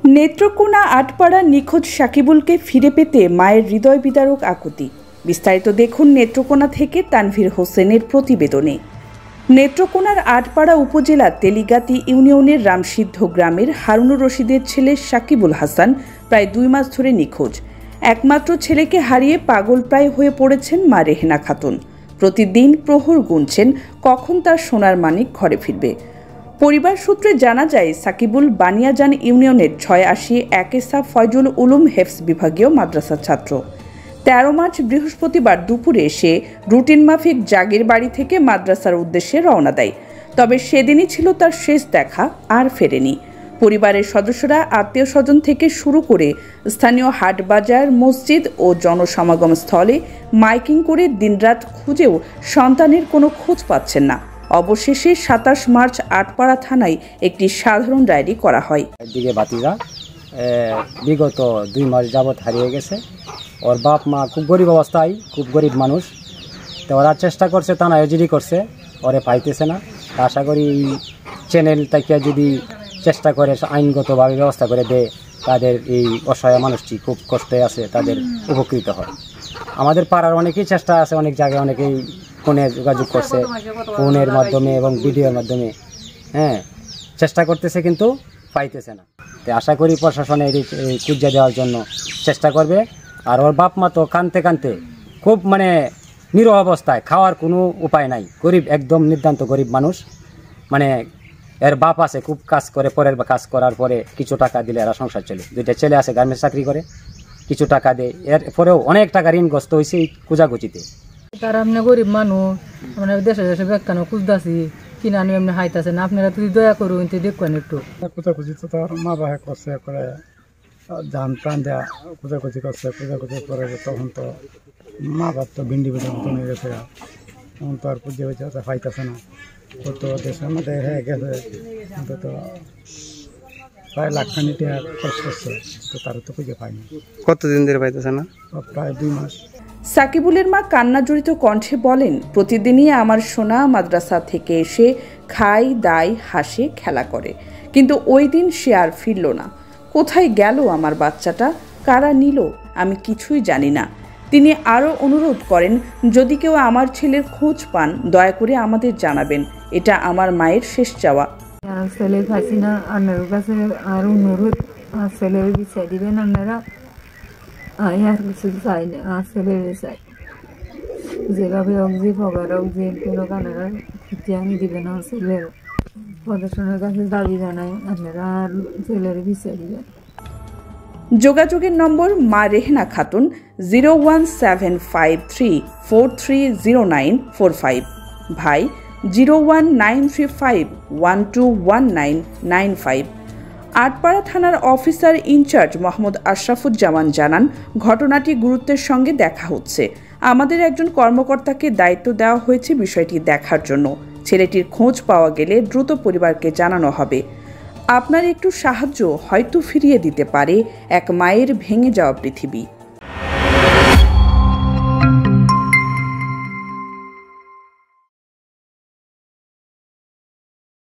নেত্রকোনা আটপাড়া নিখোঁজ সাকিবুলকে ফিরে পেতে মায়ের হৃদয় বিদারক আকুতি। বিস্তারিত দেখুন নেত্রকোনা থেকে তানভীর হোসেনের প্রতিবেদনে। নেত্রকোনার আটপাড়া উপজেলার তেলিগাতি ইউনিয়নের রামসিদ্ধ গ্রামের হারুনুর রশিদের ছেলে সাকিবুল হাসান প্রায় 2 মাস ধরে নিখোঁজ। একমাত্র ছেলেকে হারিয়ে পাগল প্রায় হয়ে পড়েছেন মা রেহেনা খাতুন। প্রতিদিন প্রহর গুনছেন কখন তার সোনার মানিক ঘরে ফিরবে। পরিবার সূত্রে জানা যায়, সাকিবুল বানিয়াজান ইউনিয়নের 86 একেসা ফয়জুল উলুম হেফজ বিভাগীয় মাদ্রাসার ছাত্র। 13 মার্চ বৃহস্পতিবার দুপুরে সে রুটিন মাফিক জাগির বাড়ি থেকে মাদ্রাসার উদ্দেশ্যে রওনা দেয়। তবে সেদিনই ছিল তার শেষ দেখা, আর ফেরেনি। পরিবারের সদস্যরা আত্মীয় স্বজন থেকে শুরু করে স্থানীয় হাট বাজার, মসজিদ ও জনসমাগম স্থলে মাইকিং করে দিনরাত খুঁজেও সন্তানের কোনো খোঁজ পাচ্ছেন না। অবশেষে 27 মার্চ আটপাড়া থানায় একটি সাধারণ ডায়েরি করা হয়। এদিকে ভাতিজা বিগত 2 মাস যাবৎ হারিয়ে গেছে। ওর বাপ মা খুব গরিব অবস্থায়, খুব গরিব মানুষ। তো ওরা চেষ্টা করছে, থানায় জিডি করছে, ওরে পাইতেছে না। আশা করি চ্যানেল থেকে যদি চেষ্টা করে আইনগতভাবে ব্যবস্থা করে দেয়, তাদের এই অসহায় মানুষটি খুব কষ্টে আছে, তাদের উপকৃত হয়। আমাদের পাড়ার অনেকেই চেষ্টা আছে, অনেক জায়গায় অনেকেই ফোনে যোগাযোগ করছে, ফোনের মাধ্যমে এবং ভিডিওর মাধ্যমে চেষ্টা করতেছে, কিন্তু পাইতেছে না। তো আশা করি প্রশাসনে এই খুঁজে দেওয়ার জন্য চেষ্টা করবে। আর ওর বাপ মা তো কাঁদতে কাঁদতে খুব নিরহ অবস্থায়, খাওয়ার কোনো উপায় নাই, গরিব, একদম নির্ধান্ত গরিব মানুষ। এর বাপ আছে, খুব কাজ করে, পরের কাজ করার পরে কিছু টাকা দিলে এরা সংসার চলে। 2টা ছেলে আছে, গার্মেন্টস চাকরি করে, কিছু টাকা দেয়। এরপরেও অনেক টাকা ঋণগ্রস্ত হয়েছে এই খোঁজাখুঁজিতে। তারা আপনি গরিব মানুষ, আমরা দেশে দেশে বেকানো খুঁজতেছি, কিনা নিয়ে এমনি হাইতেছে না। আপনারা যদি দয়া করুন দেখবেন একটু। খোঁজাখুঁজি তো তার মা বাবা করছে, করে জান প্রাণ দেওয়া খোঁজাখুঁজি করছে, খোঁজাখুঁজি করে তখন তো মা বাপ তো ভিন্ডি ভিডির মতন হয়ে গেছে, তখন তো আর খুঁজে বেঁচে পাইতেছে না। তো দেশের মধ্যে হয়ে গেছে, অন্তত প্রায় লাখখানি টাকা খরচ করছে, তো তারা তো খুঁজে পায়নি। কতদিন ধরে পাইতেছে না? প্রায় 2 মাস। সাকিবুলের মা কান্নাজড়িত কণ্ঠে বলেন, প্রতিদিনই আমার সোনা মাদ্রাসা থেকে এসে খায়, দায়, হাসে, খেলা করে, কিন্তু ওই দিন সে আর ফিরল না। কোথায় গেল আমার বাচ্চাটা, কারা নিল, আমি কিছুই জানি না। তিনি আরও অনুরোধ করেন, যদি কেউ আমার ছেলের খোঁজ পান দয়া করে আমাদের জানাবেন, এটা আমার মায়ের শেষ চাওয়া। ছেলে খাইছি না, আপনার কাছে আর অনুরোধ, ছেলের বিচার দিবেন আপনারা। আর কিছু চাই না, ছেলের চাই, যেভাবে হোক, যে ভগার হোক, যে কোনো কানারা আমি দিবেন আমার ছেলের। প্রদর্শনের কাছে দাবি জানাই, আপনারা আর ছেলের বিচার দিবেন। যোগাযোগের নম্বর মা রেহেনা খাতুন 01753430945, ভাই 01935121995। আটপাড়া থানার অফিসার ইনচার্জ মোহাম্মদ আশরাফুজ্জামান জানান, ঘটনাটি গুরুত্বের সঙ্গে দেখা হচ্ছে। আমাদের একজন কর্মকর্তাকে দায়িত্ব দেওয়া হয়েছে বিষয়টি দেখার জন্য। ছেলেটির খোঁজ পাওয়া গেলে দ্রুত পরিবারকে জানানো হবে। আপনার একটু সাহায্য হয়তো ফিরিয়ে দিতে পারে এক মায়ের ভেঙে যাওয়া পৃথিবী।